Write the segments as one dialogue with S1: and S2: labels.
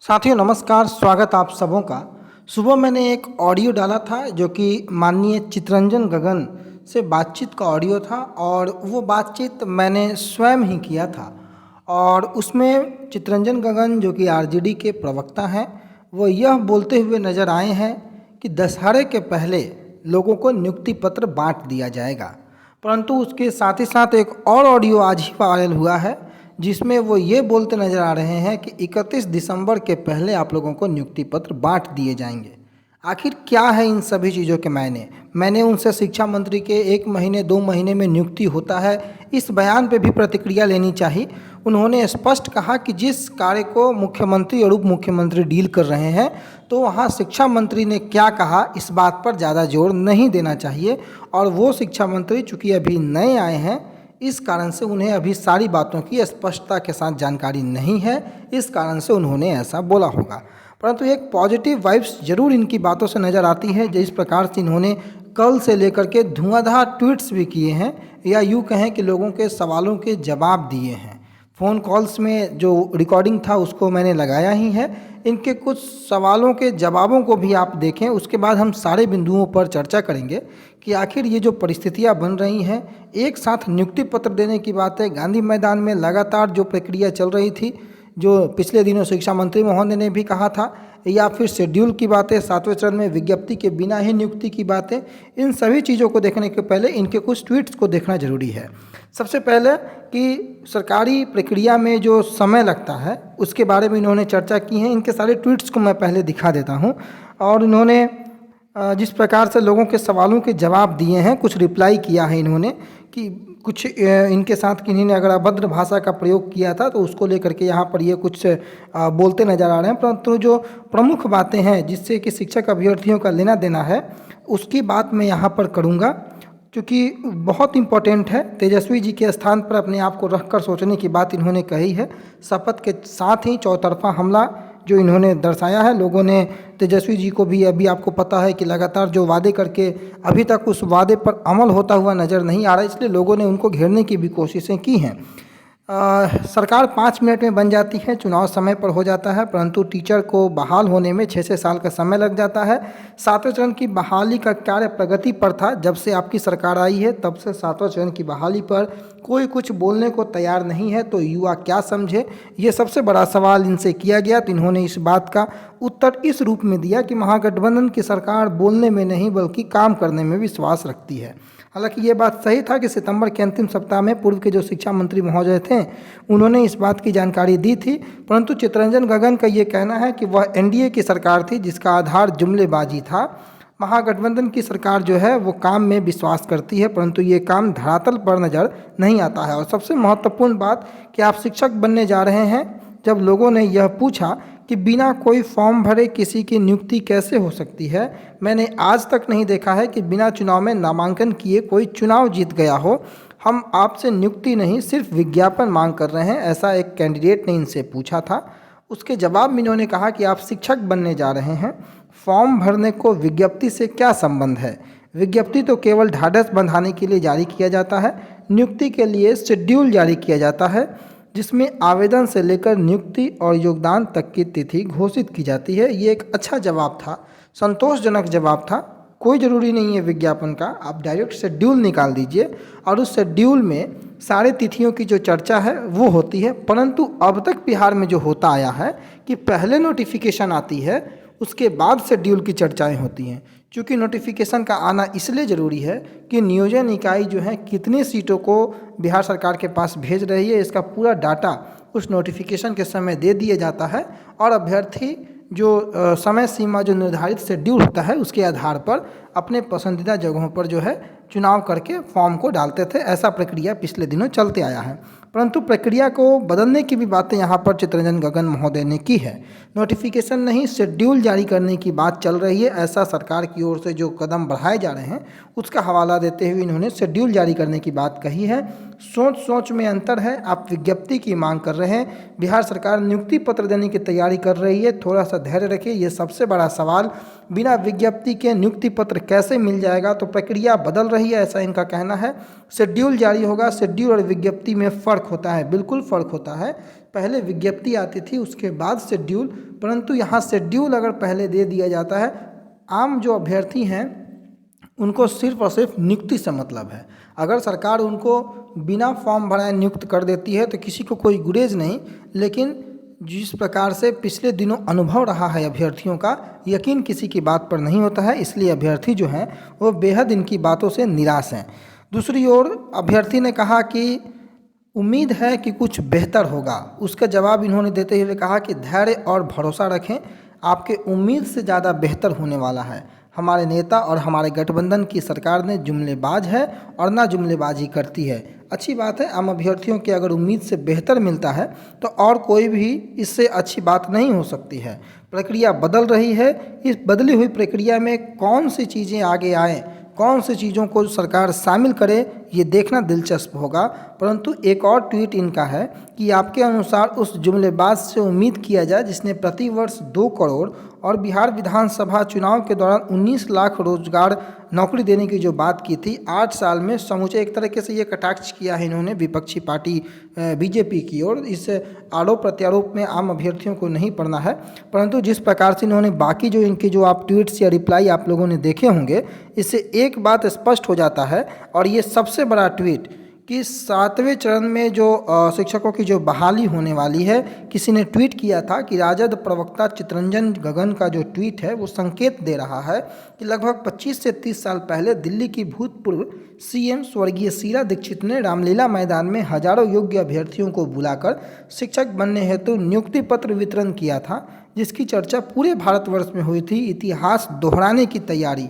S1: साथियों नमस्कार, स्वागत आप सबों का। सुबह मैंने एक ऑडियो डाला था जो कि माननीय चितरंजन गगन से बातचीत का ऑडियो था और वो बातचीत मैंने स्वयं ही किया था। और उसमें चितरंजन गगन जो कि आरजेडी के प्रवक्ता हैं, वो यह बोलते हुए नज़र आए हैं कि दशहरे के पहले लोगों को नियुक्ति पत्र बांट दिया जाएगा। परंतु उसके साथ ही साथ एक और ऑडियो आज ही वायरल हुआ है जिसमें वो ये बोलते नजर आ रहे हैं कि 31 दिसंबर के पहले आप लोगों को नियुक्ति पत्र बांट दिए जाएंगे। आखिर क्या है इन सभी चीज़ों के मैंने उनसे शिक्षा मंत्री के 1 महीने 2 महीने में नियुक्ति होता है इस बयान पे भी प्रतिक्रिया लेनी चाहिए। उन्होंने स्पष्ट कहा कि जिस कार्य को मुख्यमंत्री और उप मुख्यमंत्री डील कर रहे हैं तो वहाँ शिक्षा मंत्री ने क्या कहा इस बात पर ज़्यादा जोर नहीं देना चाहिए। और वो शिक्षा मंत्री चूँकि अभी नए आए हैं, इस कारण से उन्हें अभी सारी बातों की स्पष्टता के साथ जानकारी नहीं है, इस कारण से उन्होंने ऐसा बोला होगा। परंतु एक पॉजिटिव वाइब्स जरूर इनकी बातों से नज़र आती है। जिस प्रकार से इन्होंने कल से लेकर के धुआंधार ट्वीट्स भी किए हैं या यूँ कहें कि लोगों के सवालों के जवाब दिए हैं। फ़ोन कॉल्स में जो रिकॉर्डिंग था उसको मैंने लगाया ही है। इनके कुछ सवालों के जवाबों को भी आप देखें, उसके बाद हम सारे बिंदुओं पर चर्चा करेंगे कि आखिर ये जो परिस्थितियां बन रही हैं, एक साथ नियुक्ति पत्र देने की बात है। गांधी मैदान में लगातार जो प्रक्रिया चल रही थी, जो पिछले दिनों शिक्षा मंत्री महोदय ने भी कहा था, या फिर शेड्यूल की बातें, 7वें चरण में विज्ञप्ति के बिना ही नियुक्ति की बातें, इन सभी चीज़ों को देखने के पहले इनके कुछ ट्वीट्स को देखना जरूरी है। सबसे पहले कि सरकारी प्रक्रिया में जो समय लगता है उसके बारे में इन्होंने चर्चा की है। इनके सारे ट्वीट्स को मैं पहले दिखा देता हूँ। और इन्होंने जिस प्रकार से लोगों के सवालों के जवाब दिए हैं, कुछ रिप्लाई किया है इन्होंने कि कुछ इनके साथ किन्हीं ने अगर अभद्र भाषा का प्रयोग किया था तो उसको लेकर के यहाँ पर ये कुछ बोलते नज़र आ रहे हैं। परंतु जो प्रमुख बातें हैं जिससे कि शिक्षक अभ्यर्थियों का लेना देना है उसकी बात मैं यहाँ पर करूँगा, क्योंकि बहुत इम्पोर्टेंट है। तेजस्वी जी के स्थान पर अपने आप को रखकर सोचने की बात इन्होंने कही है। शपथ के साथ ही चौतरफा हमला जो इन्होंने दर्शाया है, लोगों ने तेजस्वी जी को भी, अभी आपको पता है कि लगातार जो वादे करके अभी तक उस वादे पर अमल होता हुआ नज़र नहीं आ रहा, इसलिए लोगों ने उनको घेरने की भी कोशिशें की हैं। सरकार 5 मिनट में बन जाती है, चुनाव समय पर हो जाता है, परंतु टीचर को बहाल होने में 6-6 साल का समय लग जाता है। 7वें चरण की बहाली का कार्य प्रगति पर था। जब से आपकी सरकार आई है तब से 7वें चरण की बहाली पर कोई कुछ बोलने को तैयार नहीं है, तो युवा क्या समझे, ये सबसे बड़ा सवाल इनसे किया गया। तो इन्होंने इस बात का उत्तर इस रूप में दिया कि महागठबंधन की सरकार बोलने में नहीं बल्कि काम करने में विश्वास रखती है। हालांकि ये बात सही था कि सितंबर के अंतिम सप्ताह में पूर्व के जो शिक्षा मंत्री महोदय थे उन्होंने इस बात की जानकारी दी थी, परंतु चितरंजन गगन का ये कहना है कि वह एनडीए की सरकार थी जिसका आधार जुमलेबाजी था। महागठबंधन की सरकार जो है वो काम में विश्वास करती है, परंतु ये काम धरातल पर नज़र नहीं आता है। और सबसे महत्वपूर्ण बात कि आप शिक्षक बनने जा रहे हैं, जब लोगों ने यह पूछा कि बिना कोई फॉर्म भरे किसी की नियुक्ति कैसे हो सकती है, मैंने आज तक नहीं देखा है कि बिना चुनाव में नामांकन किए कोई चुनाव जीत गया हो। हम आपसे नियुक्ति नहीं सिर्फ विज्ञापन मांग कर रहे हैं, ऐसा एक कैंडिडेट ने इनसे पूछा था। उसके जवाब में इन्होंने कहा कि आप शिक्षक बनने जा रहे हैं, फॉर्म भरने को विज्ञप्ति से क्या संबंध है। विज्ञप्ति तो केवल ढाढ़स बंधाने के लिए जारी किया जाता है। नियुक्ति के लिए शेड्यूल जारी किया जाता है जिसमें आवेदन से लेकर नियुक्ति और योगदान तक की तिथि घोषित की जाती है। ये एक अच्छा जवाब था, संतोषजनक जवाब था। कोई ज़रूरी नहीं है विज्ञापन का, आप डायरेक्ट शेड्यूल निकाल दीजिए और उस शेड्यूल में सारे तिथियों की जो चर्चा है वो होती है। परंतु अब तक बिहार में जो होता आया है कि पहले नोटिफिकेशन आती है उसके बाद शेड्यूल की चर्चाएं होती हैं। चूँकि नोटिफिकेशन का आना इसलिए ज़रूरी है कि नियोजन इकाई जो है कितनी सीटों को बिहार सरकार के पास भेज रही है, इसका पूरा डाटा उस नोटिफिकेशन के समय दे दिया जाता है और अभ्यर्थी जो समय सीमा जो निर्धारित शेड्यूल होता है उसके आधार पर अपने पसंदीदा जगहों पर जो है चुनाव करके फॉर्म को डालते थे। ऐसा प्रक्रिया पिछले दिनों चलते आया है, परंतु प्रक्रिया को बदलने की भी बातें यहाँ पर चितरंजन गगन महोदय ने की है। नोटिफिकेशन नहीं शेड्यूल जारी करने की बात चल रही है, ऐसा सरकार की ओर से जो कदम बढ़ाए जा रहे हैं उसका हवाला देते हुए इन्होंने शेड्यूल जारी करने की बात कही है। सोच में अंतर है। आप विज्ञप्ति की मांग कर रहे हैं, बिहार सरकार नियुक्ति पत्र देने की तैयारी कर रही है, थोड़ा सा धैर्य रखिए। ये सबसे बड़ा सवाल, बिना विज्ञप्ति के नियुक्ति पत्र कैसे मिल जाएगा, तो प्रक्रिया बदल रही है ऐसा इनका कहना है। शेड्यूल जारी होगा, शेड्यूल और विज्ञप्ति में फ़र्क होता है, बिल्कुल फ़र्क होता है। पहले विज्ञप्ति आती थी, उसके बाद शेड्यूल, परंतु यहाँ शेड्यूल अगर पहले दे दिया जाता है, आम जो अभ्यर्थी हैं उनको सिर्फ और सिर्फ नियुक्ति से मतलब है। अगर सरकार उनको बिना फॉर्म भराए नियुक्त कर देती है तो किसी को कोई गुरेज नहीं, लेकिन जिस प्रकार से पिछले दिनों अनुभव रहा है अभ्यर्थियों का, यकीन किसी की बात पर नहीं होता है, इसलिए अभ्यर्थी जो हैं वो बेहद इनकी बातों से निराश हैं। दूसरी ओर अभ्यर्थी ने कहा कि उम्मीद है कि कुछ बेहतर होगा। उसका जवाब इन्होंने देते हुए कहा कि धैर्य और भरोसा रखें, आपके उम्मीद से ज़्यादा बेहतर होने वाला है। हमारे नेता और हमारे गठबंधन की सरकार ने जुमलेबाज है और ना जुमलेबाजी करती है। अच्छी बात है, आम अभ्यर्थियों की अगर उम्मीद से बेहतर मिलता है तो और कोई भी इससे अच्छी बात नहीं हो सकती है। प्रक्रिया बदल रही है, इस बदली हुई प्रक्रिया में कौन सी चीज़ें आगे आएँ, कौन सी चीज़ों को सरकार शामिल करे, ये देखना दिलचस्प होगा। परंतु एक और ट्वीट इनका है कि आपके अनुसार उस जुमलेबाज से उम्मीद किया जाए जिसने प्रतिवर्ष 2 करोड़ और बिहार विधानसभा चुनाव के दौरान 19 लाख रोजगार नौकरी देने की जो बात की थी, 8 साल में समूचे एक तरीके से ये कटाक्ष किया है इन्होंने विपक्षी पार्टी बीजेपी की ओर। इस आरोप प्रत्यारोप में आम अभ्यर्थियों को नहीं पड़ना है, परंतु जिस प्रकार से इन्होंने बाकी जो इनके जो आप ट्वीट्स या रिप्लाई आप लोगों ने देखे होंगे, इससे एक बात स्पष्ट हो जाता है, और ये सबसे बड़ा ट्वीट कि 7वें चरण में जो शिक्षकों की जो बहाली होने वाली है, किसी ने ट्वीट किया था कि राजद प्रवक्ता चितरंजन गगन का जो ट्वीट है वो संकेत दे रहा है कि लगभग 25 से 30 साल पहले दिल्ली की भूतपूर्व सीएम स्वर्गीय शीला दीक्षित ने रामलीला मैदान में हजारों योग्य अभ्यर्थियों को बुलाकर शिक्षक बनने हेतु नियुक्ति पत्र वितरण किया था, जिसकी चर्चा पूरे भारतवर्ष में हुई थी। इतिहास दोहराने की तैयारी।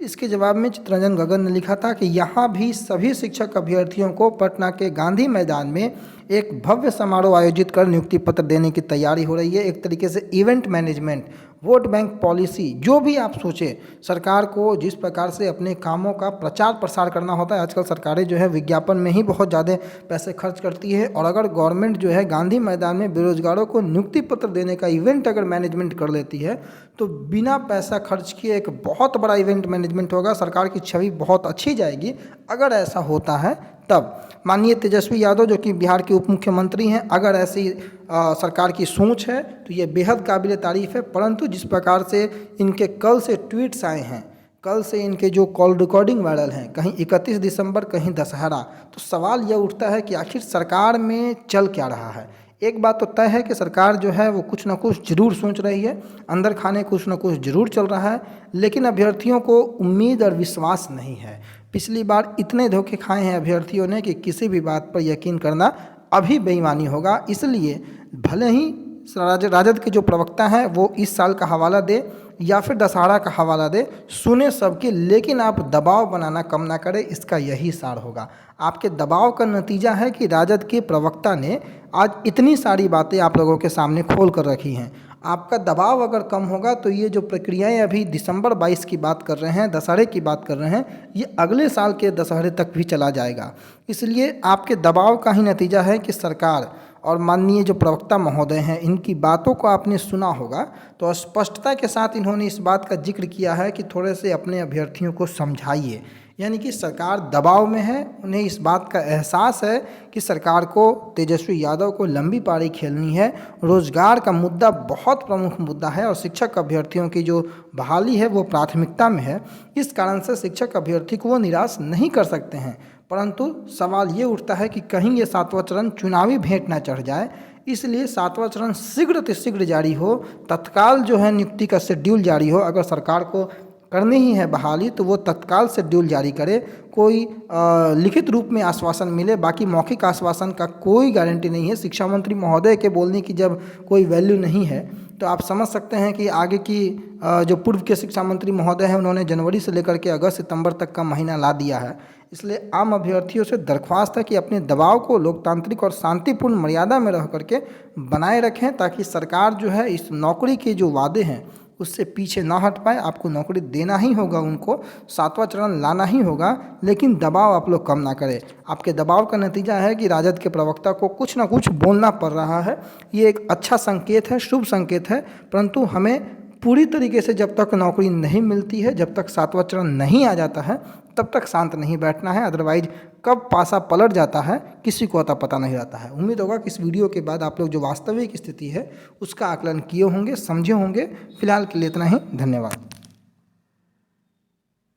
S1: इसके जवाब में चितरंजन गगन ने लिखा था कि यहाँ भी सभी शिक्षक अभ्यर्थियों को पटना के गांधी मैदान में एक भव्य समारोह आयोजित कर नियुक्ति पत्र देने की तैयारी हो रही है। एक तरीके से event management, vote bank policy, जो भी आप सोचें, सरकार को जिस प्रकार से अपने कामों का प्रचार प्रसार करना होता है, आजकल सरकारें जो है विज्ञापन में ही बहुत ज़्यादा पैसे खर्च करती है, और अगर गवर्नमेंट जो है गांधी मैदान में बेरोजगारों को नियुक्ति पत्र देने का इवेंट अगर मैनेजमेंट कर लेती है तो बिना पैसा खर्च किए एक बहुत बड़ा इवेंट मैनेजमेंट होगा, सरकार की छवि बहुत अच्छी जाएगी। अगर ऐसा होता है तब माननीय तेजस्वी यादव जो कि बिहार के उप मुख्यमंत्री हैं, अगर ऐसी सरकार की सोच है तो ये बेहद काबिल तारीफ़ है। परंतु जिस प्रकार से इनके कल से ट्वीट्स आए हैं, कल से इनके जो कॉल रिकॉर्डिंग वायरल हैं, कहीं 31 दिसंबर कहीं दशहरा, तो सवाल यह उठता है कि आखिर सरकार में चल क्या रहा है। एक बात तो तय है कि सरकार जो है वो कुछ ना कुछ जरूर सोच रही है, अंदर खाने कुछ ना कुछ जरूर चल रहा है, लेकिन अभ्यर्थियों को उम्मीद और विश्वास नहीं है। पिछली बार इतने धोखे खाए हैं अभ्यर्थियों ने कि किसी भी बात पर यकीन करना अभी बेईमानी होगा। इसलिए भले ही राजद के जो प्रवक्ता हैं वो इस साल का हवाला दे या फिर दशहरा का हवाला दे, सुने सबके, लेकिन आप दबाव बनाना कम ना करें, इसका यही सार होगा। आपके दबाव का नतीजा है कि राजद के प्रवक्ता ने आज इतनी सारी बातें आप लोगों के सामने खोल कर रखी हैं। आपका दबाव अगर कम होगा तो ये जो प्रक्रियाएं अभी दिसंबर 22 की बात कर रहे हैं, दशहरे की बात कर रहे हैं, ये अगले साल के दशहरे तक भी चला जाएगा। इसलिए आपके दबाव का ही नतीजा है कि सरकार और माननीय जो प्रवक्ता महोदय हैं, इनकी बातों को आपने सुना होगा तो स्पष्टता के साथ इन्होंने इस बात का जिक्र किया है कि थोड़े से अपने अभ्यर्थियों को समझाइए। यानी कि सरकार दबाव में है, उन्हें इस बात का एहसास है कि सरकार को, तेजस्वी यादव को लंबी पारी खेलनी है। रोजगार का मुद्दा बहुत प्रमुख मुद्दा है और शिक्षक अभ्यर्थियों की जो बहाली है वो प्राथमिकता में है। इस कारण से शिक्षक अभ्यर्थी को वो निराश नहीं कर सकते हैं। परंतु सवाल ये उठता है कि कहीं ये 7वां चरण चुनावी भेंट ना चढ़ जाए, इसलिए 7वां चरण शीघ्र जारी हो, तत्काल जो है नियुक्ति का शेड्यूल जारी हो। अगर सरकार को करनी ही है बहाली तो वो तत्काल शेड्यूल जारी करे, कोई लिखित रूप में आश्वासन मिले, बाकी मौखिक आश्वासन का कोई गारंटी नहीं है। शिक्षा मंत्री महोदय के बोलने की जब कोई वैल्यू नहीं है तो आप समझ सकते हैं कि आगे की जो पूर्व के शिक्षा मंत्री महोदय हैं, उन्होंने जनवरी से लेकर के अगस्त सितंबर तक का महीना ला दिया है। इसलिए आम अभ्यर्थियों से दरख्वास्त है कि अपने दबाव को लोकतांत्रिक और शांतिपूर्ण मर्यादा में रह करके बनाए रखें, ताकि सरकार जो है इस नौकरी के जो वादे हैं उससे पीछे ना हट पाए। आपको नौकरी देना ही होगा, उनको 7वां चरण लाना ही होगा, लेकिन दबाव आप लोग कम ना करें। आपके दबाव का नतीजा है कि राजद के प्रवक्ता को कुछ ना कुछ बोलना पड़ रहा है। ये एक अच्छा संकेत है, शुभ संकेत है। परंतु हमें पूरी तरीके से जब तक नौकरी नहीं मिलती है, जब तक 7वां चरण नहीं आ जाता है, तब तक शांत नहीं बैठना है, अदरवाइज कब पासा पलट जाता है किसी को अता पता नहीं रहता है। उम्मीद होगा कि इस वीडियो के बाद आप लोग जो वास्तविक स्थिति है उसका आकलन किए होंगे, समझे होंगे। फिलहाल के लिए इतना ही, धन्यवाद।